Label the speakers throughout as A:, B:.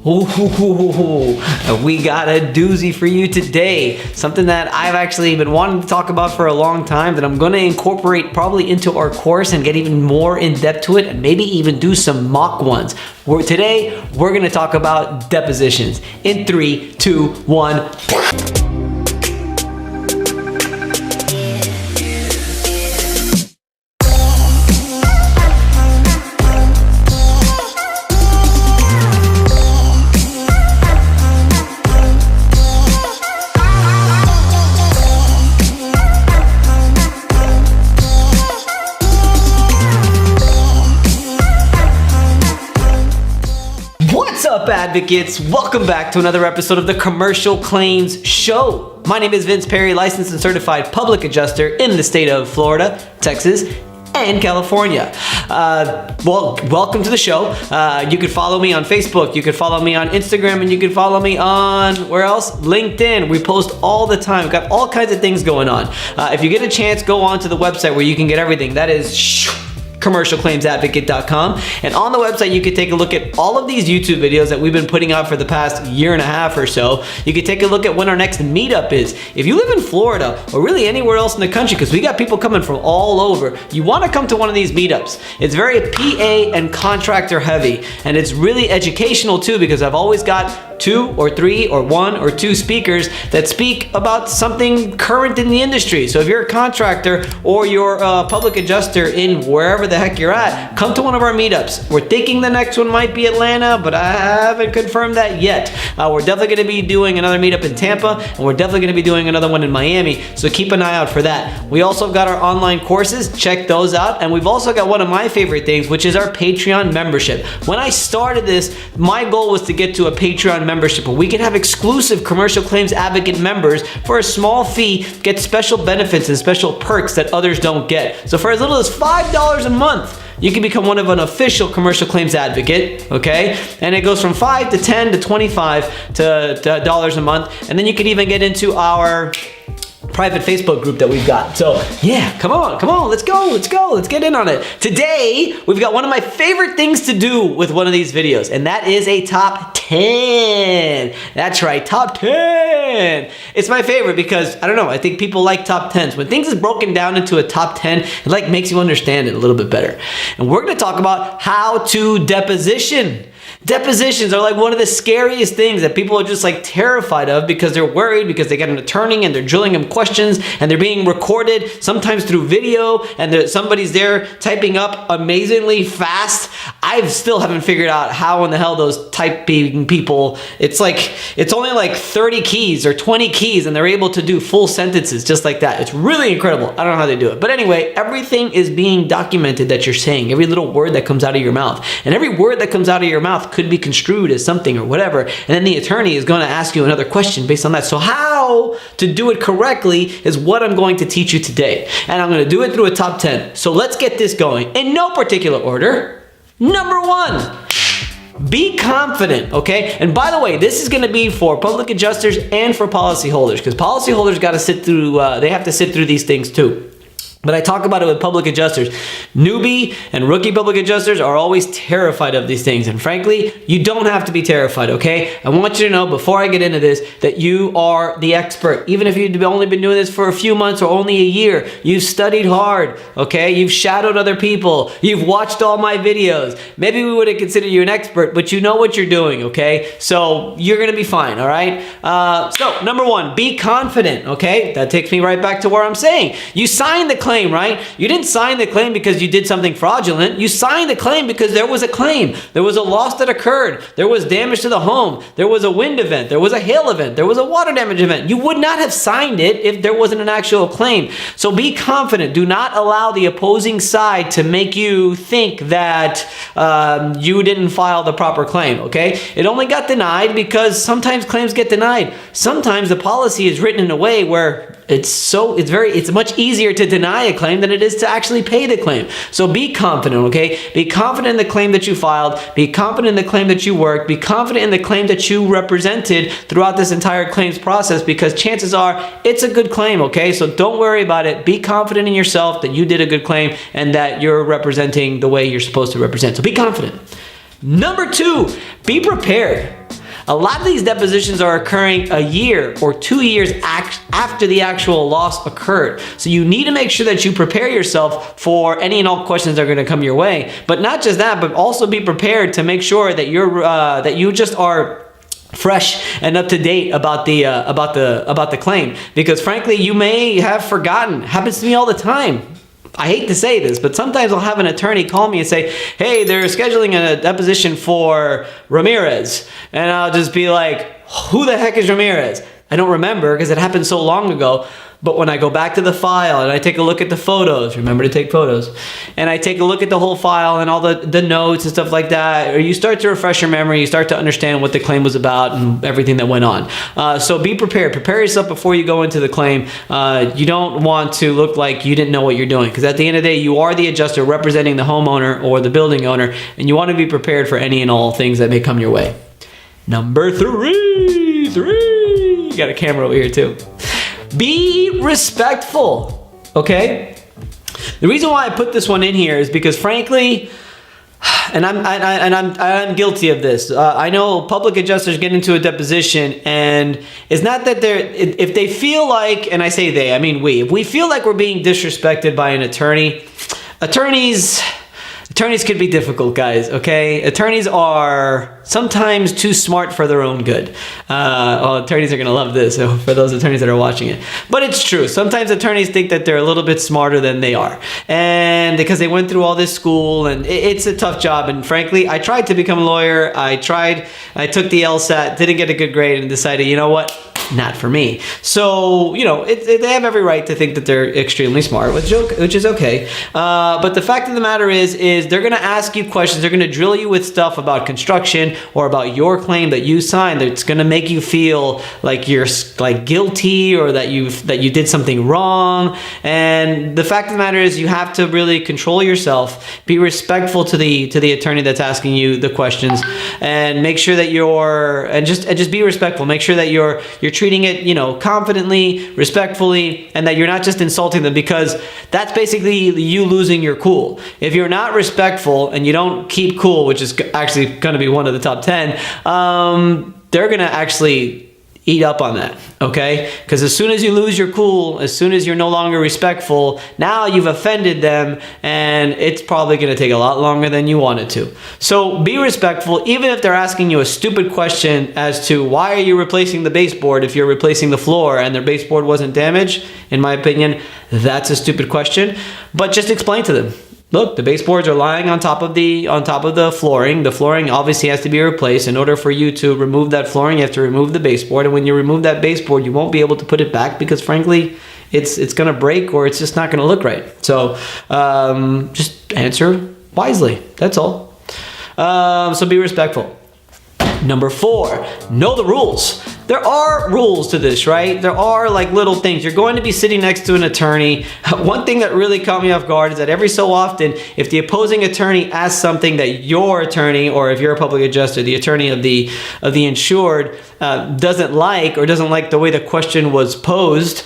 A: Ooh, we got a doozy for you today. Something that I've actually been wanting to talk about for a long time that I'm going to incorporate probably into our course and get even more in depth to it and maybe even do some mock ones. Today, we're going to talk about depositions. In 3, 2, 1. What's up, advocates? Welcome back to another episode of the Commercial Claims Show. My name is Vince Perry, licensed and certified public adjuster in the state of Florida, Texas, and California. Welcome to the show. You could follow me on Facebook, you could follow me on Instagram, and you could follow me on, where else? LinkedIn. We post all the time. We've got all kinds of things going on. If you get a chance, go on to the website where you can get everything. That is commercialclaimsadvocate.com, and on the website you can take a look at all of these YouTube videos that we've been putting out for the past year and a half or so. You can take a look at when our next meetup is. If you live in Florida or really anywhere else in the country, because we got people coming from all over, you want to come to one of these meetups. It's very PA and contractor heavy, and it's really educational too, because I've always got 2 or 3 or 1 or 2 speakers that speak about something current in the industry. So if you're a contractor or you're a public adjuster in wherever the heck you're at, come to one of our meetups. We're thinking the next one might be Atlanta, but I haven't confirmed that yet. We're definitely going to be doing another meetup in Tampa, and we're definitely going to be doing another one in Miami, so keep an eye out for that. We also got our online courses. Check those out. And we've also got one of my favorite things, which is our Patreon membership. When I started this, my goal was to get to a Patreon membership where we can have exclusive Commercial Claims Advocate members for a small fee, get special benefits and special perks that others don't get. So for as little as $5 a month, you can become one of an official Commercial Claims Advocate, okay? And it goes from $5 to $10 to $25 to dollars a month, and then you can even get into our private Facebook group that we've got. So yeah, come on, let's get in on it. Today, we've got one of my favorite things to do with one of these videos, and that is a top 10. That's right, top 10. It's my favorite because, I don't know, I think people like top 10s. When things is broken down into a top 10, it like makes you understand it a little bit better. And we're gonna talk about how to deposition. Depositions are like one of the scariest things that people are just like terrified of because they're worried, because they get an attorney and they're drilling them questions and they're being recorded, sometimes through video, and somebody's there typing up amazingly fast. I still haven't figured out how in the hell those typing people, it's only like 30 keys or 20 keys and they're able to do full sentences just like that. It's really incredible. I don't know how they do it. But anyway, everything is being documented that you're saying, every little word that comes out of your mouth. And every word that comes out of your mouth could be construed as something or whatever, and then the attorney is going to ask you another question based on that. So how to do it correctly is what I'm going to teach you today, and I'm going to do it through a top 10. So let's get this going in no particular order. Number 1, be confident, okay? And by the way, this is going to be for public adjusters and for policyholders, because policyholders got to sit through, they have to sit through these things too. But I talk about it with public adjusters. Newbie and rookie public adjusters are always terrified of these things. And frankly, you don't have to be terrified, okay? I want you to know before I get into this that you are the expert. Even if you've only been doing this for a few months or only a year, you've studied hard, okay? You've shadowed other people. You've watched all my videos. Maybe we wouldn't consider you an expert, but you know what you're doing, okay? So you're gonna be fine, all right? So number 1, be confident, okay? That takes me right back to where I'm saying. You signed the claim, right? You didn't sign the claim because you did something fraudulent. You signed the claim because there was a claim. There was a loss that occurred. There was damage to the home. There was a wind event. There was a hail event. There was a water damage event. You would not have signed it if there wasn't an actual claim. So be confident. Do not allow the opposing side to make you think that you didn't file the proper claim, okay? It only got denied because sometimes claims get denied. Sometimes the policy is written in a way where it's much easier to deny a claim than it is to actually pay the claim. So be confident, okay? Be confident in the claim that you filed. Be confident in the claim that you worked. Be confident in the claim that you represented throughout this entire claims process, because chances are it's a good claim, okay? So don't worry about it. Be confident in yourself that you did a good claim and that you're representing the way you're supposed to represent. So be confident. Number 2, be prepared. A lot of these depositions are occurring a year or 2 years after the actual loss occurred. So you need to make sure that you prepare yourself for any and all questions that are going to come your way. But not just that, but also be prepared to make sure that you just are fresh and up to date about the claim, because frankly you may have forgotten. Happens to me all the time. I hate to say this, but sometimes I'll have an attorney call me and say, hey, they're scheduling a deposition for Ramirez, and I'll just be like, who the heck is Ramirez? I don't remember because it happened so long ago. But when I go back to the file and I take a look at the photos, remember to take photos, and I take a look at the whole file and all the notes and stuff like that, or you start to refresh your memory, you start to understand what the claim was about and everything that went on. So be prepared. Prepare yourself before you go into the claim. You don't want to look like you didn't know what you're doing, because at the end of the day, you are the adjuster representing the homeowner or the building owner, and you want to be prepared for any and all things that may come your way. Number three. You got a camera over here too. Be respectful, okay? The reason why I put this one in here is because, frankly, and I'm guilty of this. I know public adjusters get into a deposition, and it's not that if they feel like, and I say they, I mean we, if we feel like we're being disrespected by an attorney, attorneys could be difficult, guys, okay? Attorneys are sometimes too smart for their own good. Attorneys are going to love this, so for those attorneys that are watching it. But it's true. Sometimes attorneys think that they're a little bit smarter than they are. And because they went through all this school, and it's a tough job. And frankly, I tried to become a lawyer. I took the LSAT, didn't get a good grade, and decided, you know what? Not for me. So, you know, they have every right to think that they're extremely smart, which is okay. But the fact of the matter is they're going to ask you questions. They're going to drill you with stuff about construction or about your claim that you signed. That's going to make you feel like you're like guilty, or that you did something wrong. And the fact of the matter is you have to really control yourself. Be respectful to the attorney that's asking you the questions, and make sure that just be respectful. Make sure that you're treating it, you know, confidently, respectfully, and that you're not just insulting them, because that's basically you losing your cool. If you're not respectful and you don't keep cool, which is actually going to be one of the top 10, they're going to actually eat up on that, okay? Because as soon as you lose your cool, as soon as you're no longer respectful, now you've offended them, and it's probably going to take a lot longer than you wanted to. So be respectful, even if they're asking you a stupid question as to why are you replacing the baseboard if you're replacing the floor and their baseboard wasn't damaged. In my opinion, that's a stupid question, but just explain to them. Look, the baseboards are lying on top of the flooring. The flooring obviously has to be replaced. In order for you to remove that flooring, you have to remove the baseboard. And when you remove that baseboard, you won't be able to put it back, because frankly, it's going to break, or it's just not going to look right. So just answer wisely. That's all. So be respectful. Number 4, know the rules. There are rules to this, right? There are like little things. You're going to be sitting next to an attorney. One thing that really caught me off guard is that every so often, if the opposing attorney asks something that your attorney, or if you're a public adjuster, the attorney of the insured, doesn't like, or doesn't like the way the question was posed,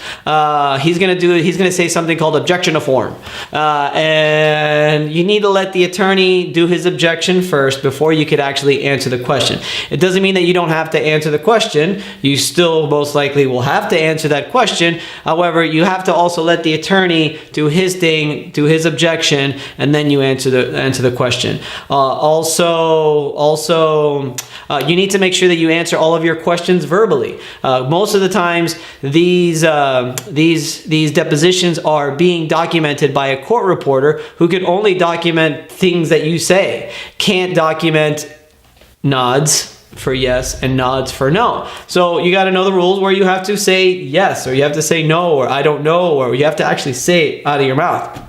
A: he's going to say something called objection to form. And you need to let the attorney do his objection first before you could actually answer the question. It doesn't mean that you don't have to answer the question. You still most likely will have to answer that question. However, you have to also let the attorney do his thing, do his objection, and then you answer the question. Also, you need to make sure that you answer all of your questions verbally. Most of the times, these depositions are being documented by a court reporter who can only document things that you say. Can't document nods for yes and nods for no. So you got to know the rules where you have to say yes, or you have to say no, or I don't know, or you have to actually say it out of your mouth.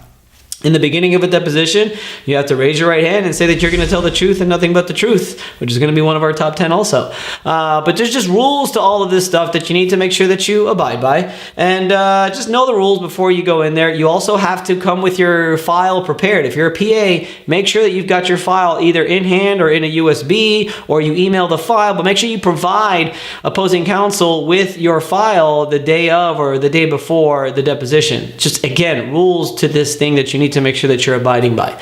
A: In the beginning of a deposition, you have to raise your right hand and say that you're going to tell the truth and nothing but the truth, which is going to be one of our top 10 also. But there's just rules to all of this stuff that you need to make sure that you abide by. And just know the rules before you go in there. You also have to come with your file prepared. If you're a PA, make sure that you've got your file either in hand or in a USB, or you email the file, but make sure you provide opposing counsel with your file the day of or the day before the deposition. Just, again, rules to this thing that you need to make sure that you're abiding by.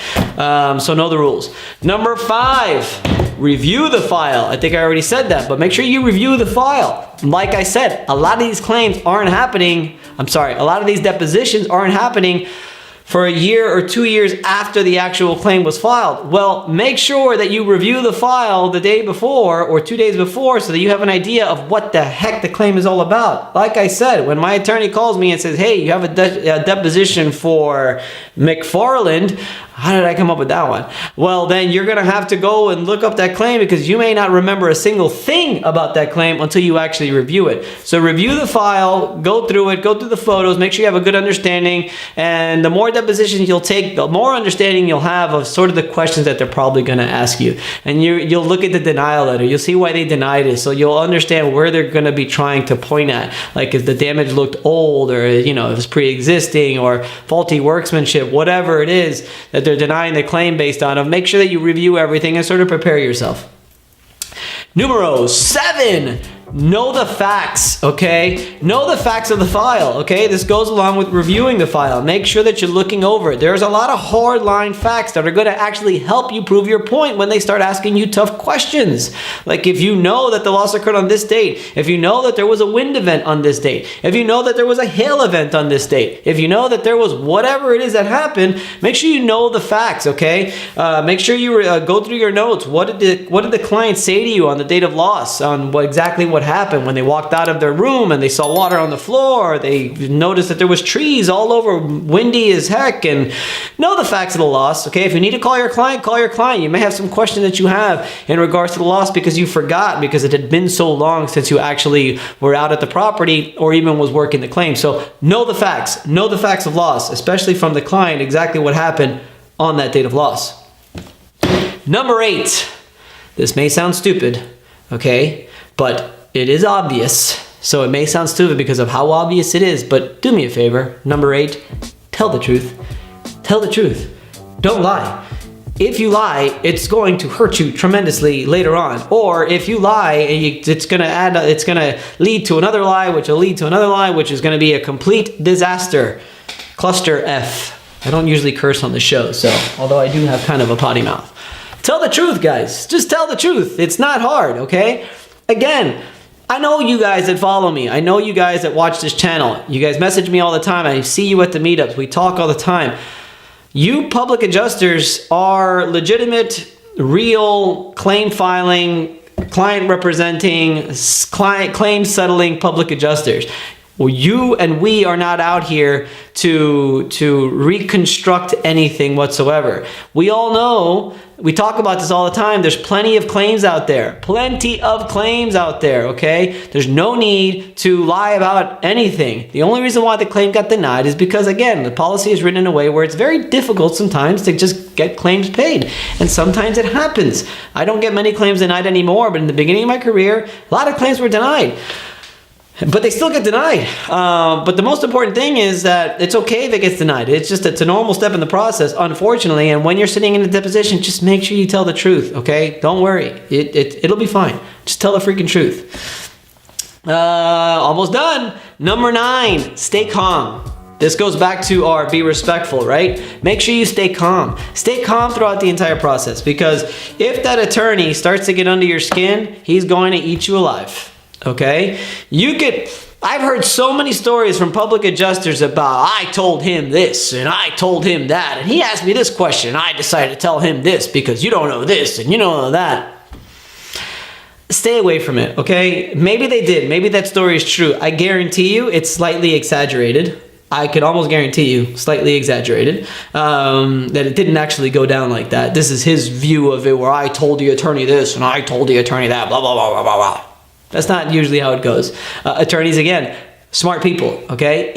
A: So know the rules. Number 5, review the file. I think I already said that, but make sure you review the file. Like I said, a lot of these claims aren't happening. A lot of these depositions aren't happening for a year or 2 years after the actual claim was filed. Well, make sure that you review the file the day before or 2 days before so that you have an idea of what the heck the claim is all about. Like I said, when my attorney calls me and says, hey, you have a deposition for McFarland, how did I come up with that one? Well, then you're going to have to go and look up that claim because you may not remember a single thing about that claim until you actually review it. So review the file, go through it, go through the photos, make sure you have a good understanding. And the more depositions you'll take, the more understanding you'll have of sort of the questions that they're probably going to ask you. And you'll look at the denial letter. You'll see why they denied it. So you'll understand where they're going to be trying to point at. Like if the damage looked old or, if it's pre-existing or faulty workmanship, whatever it is that they're denying the claim based on, make sure that you review everything and sort of prepare yourself. Numero 7. Know the facts, okay? Know the facts of the file, okay? This goes along with reviewing the file. Make sure that you're looking over it. There's a lot of hardline facts that are going to actually help you prove your point when they start asking you tough questions. Like if you know that the loss occurred on this date, if you know that there was a wind event on this date, if you know that there was a hail event on this date, if you know that there was whatever it is that happened, make sure you know the facts, okay? Make sure you go through your notes. What did the client say to you on the date of loss, on what happened when they walked out of their room and they saw water on the floor, they noticed that there was trees all over, windy as heck, and know the facts of the loss, okay? If you need to call your client, call your client. You may have some question that you have in regards to the loss because you forgot, because it had been so long since you actually were out at the property or even was working the claim. So know the facts of loss, especially from the client, exactly what happened on that date of loss. Number 8. This may sound stupid, okay? But it is obvious. So it may sound stupid because of how obvious it is, but do me a favor. Number 8, tell the truth. Tell the truth. Don't lie. If you lie, it's going to hurt you tremendously later on. Or if you lie, it's going to lead to another lie, which will lead to another lie, which is going to be a complete disaster. Cluster F. I don't usually curse on the show, so although I do have kind of a potty mouth. Tell the truth, guys. Just tell the truth. It's not hard, okay? Again, I know you guys that follow me. I know you guys that watch this channel. You guys message me all the time. I see you at the meetups. We talk all the time. You public adjusters are legitimate, real, claim filing, client representing, claim settling public adjusters. Well, you and we are not out here to reconstruct anything whatsoever. We all know, we talk about this all the time, there's plenty of claims out there. Plenty of claims out there, okay? There's no need to lie about anything. The only reason why the claim got denied is because, again, the policy is written in a way where it's very difficult sometimes to just get claims paid. And sometimes it happens. I don't get many claims denied anymore, but in the beginning of my career, a lot of claims were denied. But they still get denied. But the most important thing is that it's okay if it gets denied. It's a normal step in the process, unfortunately. And when you're sitting in a deposition, just make sure you tell the truth, okay? Don't worry. It'll be fine. Just tell the freaking truth. Almost done. Number 9, stay calm. This goes back to our be respectful, right? Make sure you stay calm. Stay calm throughout the entire process, because if that attorney starts to get under your skin, he's going to eat you alive. Okay, I've heard so many stories from public adjusters about, I told him this and I told him that, and he asked me this question and I decided to tell him this because you don't know this and you don't know that. Stay away from it, okay? Maybe they did. Maybe that story is true. I guarantee you it's slightly exaggerated. I could almost guarantee you, slightly exaggerated, that it didn't actually go down like that. This is his view of it, where I told the attorney this and I told the attorney that, blah, blah, blah, blah, blah, blah. That's not usually how it goes. Attorneys, again, smart people, okay?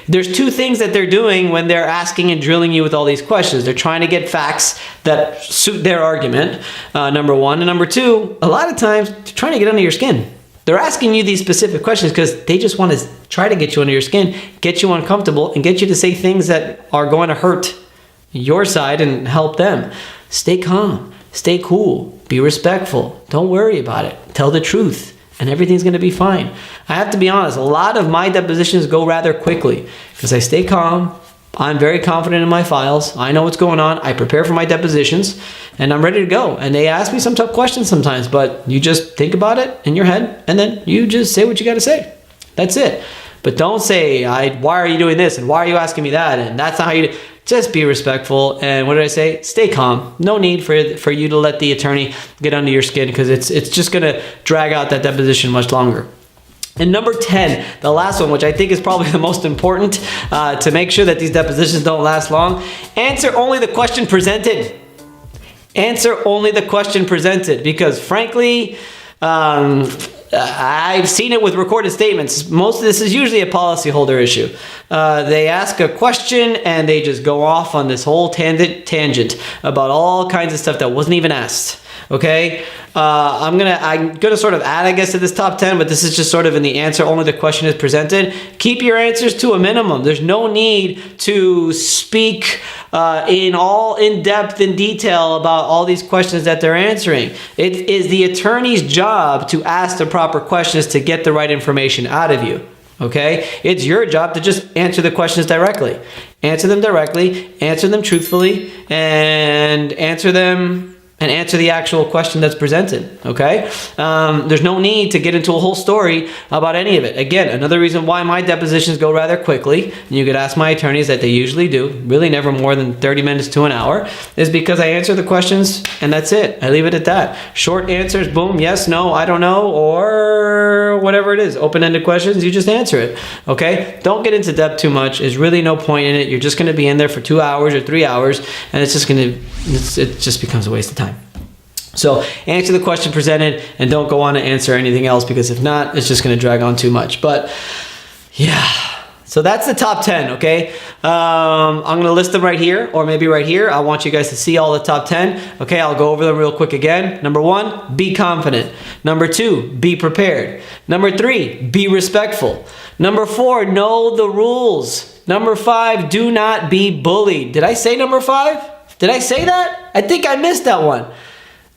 A: There's two things that they're doing when they're asking and drilling you with all these questions. They're trying to get facts that suit their argument, number one. And number two, a lot of times, they're trying to get under your skin. They're asking you these specific questions because they just want to try to get you under your skin, get you uncomfortable, and get you to say things that are going to hurt your side and help them. Stay calm. Stay cool. Be respectful. Don't worry about it. Tell the truth, and everything's going to be fine. I have to be honest, a lot of my depositions go rather quickly because I stay calm, I'm very confident in my files. I know what's going on. I prepare for my depositions, and I'm ready to go. And they ask me some tough questions sometimes, but you just think about it in your head, and then you just say what you got to say. That's it. But don't say, why are you doing this? And why are you asking me that? And that's not how you do. Just be respectful. And what did I say? Stay calm. No need for you to let the attorney get under your skin, because it's just going to drag out that deposition much longer. And number 10, the last one, which I think is probably the most important to make sure that these depositions don't last long, answer only the question presented. Answer only the question presented, because frankly, I've seen it with recorded statements. Most of this is usually a policyholder issue. They ask a question and they just go off on this whole tangent about all kinds of stuff that wasn't even asked. Okay, I'm gonna sort of add, I guess, to this top 10, but this is just sort of in the answer only the question is presented. Keep your answers to a minimum. There's no need to speak in depth in detail about all these questions that they're answering. It is the attorney's job to ask the proper questions to get the right information out of you. Okay, it's your job to just answer the questions directly. Answer them directly, answer them truthfully, and answer the actual question that's presented, okay? There's no need to get into a whole story about any of it. Again, another reason why my depositions go rather quickly, and you could ask my attorneys that they usually do, really never more than 30 minutes to an hour, is because I answer the questions and that's it. I leave it at that. Short answers, boom, yes, no, I don't know, or whatever it is. Open-ended questions, you just answer it, okay? Don't get into depth too much. There's really no point in it. You're just gonna be in there for 2 hours or 3 hours, and it just becomes a waste of time. So answer the question presented and don't go on to answer anything else, because if not, it's just going to drag on too much. But yeah, so that's the top 10, okay? I'm going to list them right here, or maybe right here. I want you guys to see all the top 10. Okay, I'll go over them real quick again. Number 1, be confident. Number 2, be prepared. Number 3, be respectful. Number 4, know the rules. Number 5, do not be bullied. Did I say number 5? Did I say that? I think I missed that one.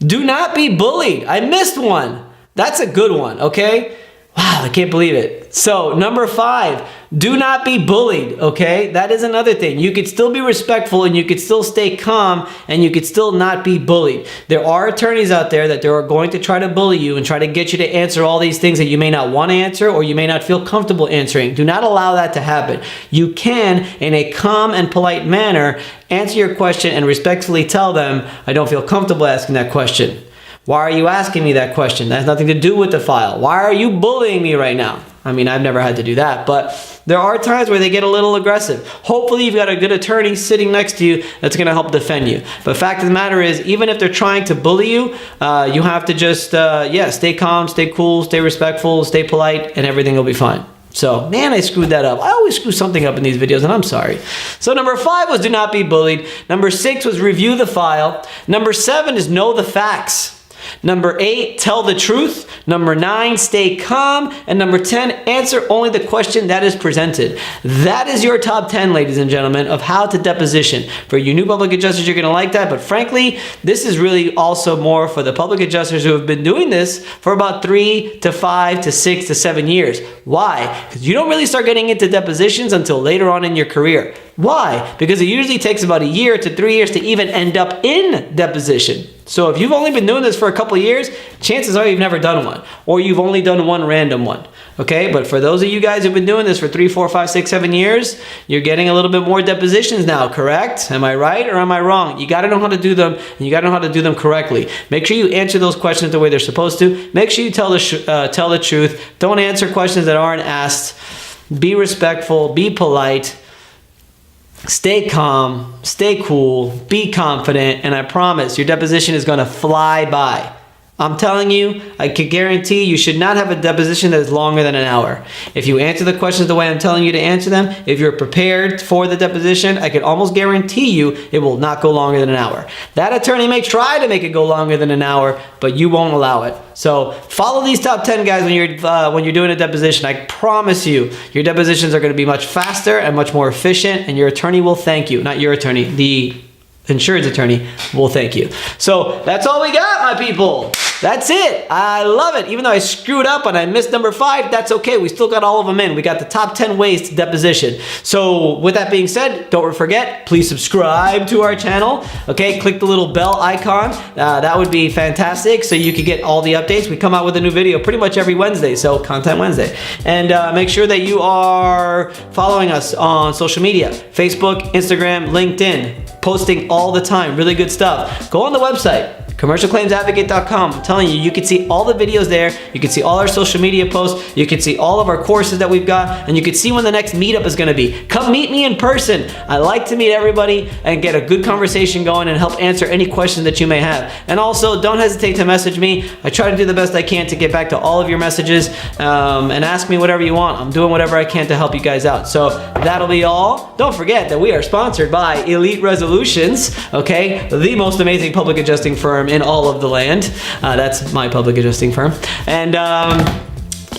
A: Do not be bullied. I missed one. That's a good one, okay? Wow, I can't believe it. So, number 5, do not be bullied, okay? That is another thing. You could still be respectful and you could still stay calm and you could still not be bullied. There are attorneys out there that are going to try to bully you and try to get you to answer all these things that you may not want to answer or you may not feel comfortable answering. Do not allow that to happen. You can, in a calm and polite manner, answer your question and respectfully tell them, I don't feel comfortable asking that question. Why are you asking me that question? That has nothing to do with the file. Why are you bullying me right now? I mean, I've never had to do that, but there are times where they get a little aggressive. Hopefully you've got a good attorney sitting next to you that's going to help defend you. But fact of the matter is, even if they're trying to bully you, you have to just, stay calm, stay cool, stay respectful, stay polite, and everything will be fine. So, man, I screwed that up. I always screw something up in these videos, and I'm sorry. So, number 5 was do not be bullied. Number 6 was review the file. Number 7 is know the facts. Number 8, tell the truth. Number 9, stay calm. And number 10, answer only the question that is presented. That is your top 10, ladies and gentlemen, of how to deposition. For you new public adjusters, you're going to like that. But frankly, this is really also more for the public adjusters who have been doing this for about 3 to 5 to 6 to 7 years. Why? Because you don't really start getting into depositions until later on in your career. Why? Because it usually takes about 1 year to 3 years to even end up in deposition. So if you've only been doing this for a couple of years, chances are you've never done one, or you've only done one random one. Okay, but for those of you guys who've been doing this for 3, 4, 5, 6, 7 years, you're getting a little bit more depositions now, correct? Am I right or am I wrong? You got to know how to do them, and you got to know how to do them correctly. Make sure you answer those questions the way they're supposed to. Make sure you tell the truth. Don't answer questions that aren't asked. Be respectful. Be polite. Stay calm, stay cool, be confident, and I promise your deposition is going to fly by. I'm telling you, I can guarantee you should not have a deposition that is longer than an hour. If you answer the questions the way I'm telling you to answer them, if you're prepared for the deposition, I can almost guarantee you it will not go longer than an hour. That attorney may try to make it go longer than an hour, but you won't allow it. So follow these top 10 guys when you're doing a deposition. I promise you, your depositions are going to be much faster and much more efficient, and your attorney will thank you. Not your attorney, the insurance attorney will thank you. So that's all we got, my people. That's it. I love it. Even though I screwed up and I missed number 5, that's okay. We still got all of them in. We got the top 10 ways to deposition. So with that being said, don't forget, please subscribe to our channel. Okay, click the little bell icon. That would be fantastic so you can get all the updates. We come out with a new video pretty much every Wednesday, so Content Wednesday. And make sure that you are following us on social media, Facebook, Instagram, LinkedIn, posting all the time. Really good stuff. Go on the website, commercialclaimsadvocate.com. I'm telling you, you can see all the videos there. You can see all our social media posts. You can see all of our courses that we've got, and you can see when the next meetup is going to be. Come meet me in person. I like to meet everybody and get a good conversation going and help answer any questions that you may have. And also, don't hesitate to message me. I try to do the best I can to get back to all of your messages, and ask me whatever you want. I'm doing whatever I can to help you guys out. So that'll be all. Don't forget that we are sponsored by Elite Resolutions, okay? The most amazing public adjusting firm in all of the land. That's my public adjusting firm. And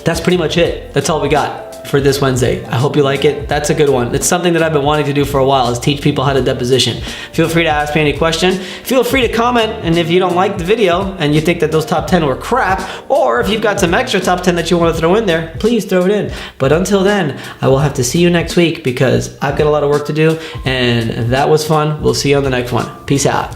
A: that's pretty much it. That's all we got for this Wednesday. I hope you like it. That's a good one. It's something that I've been wanting to do for a while, is teach people how to deposition. Feel free to ask me any question. Feel free to comment, and if you don't like the video and you think that those top 10 were crap, or if you've got some extra top 10 that you want to throw in there, please throw it in. But until then, I will have to see you next week because I've got a lot of work to do, and that was fun. We'll see you on the next one. Peace out.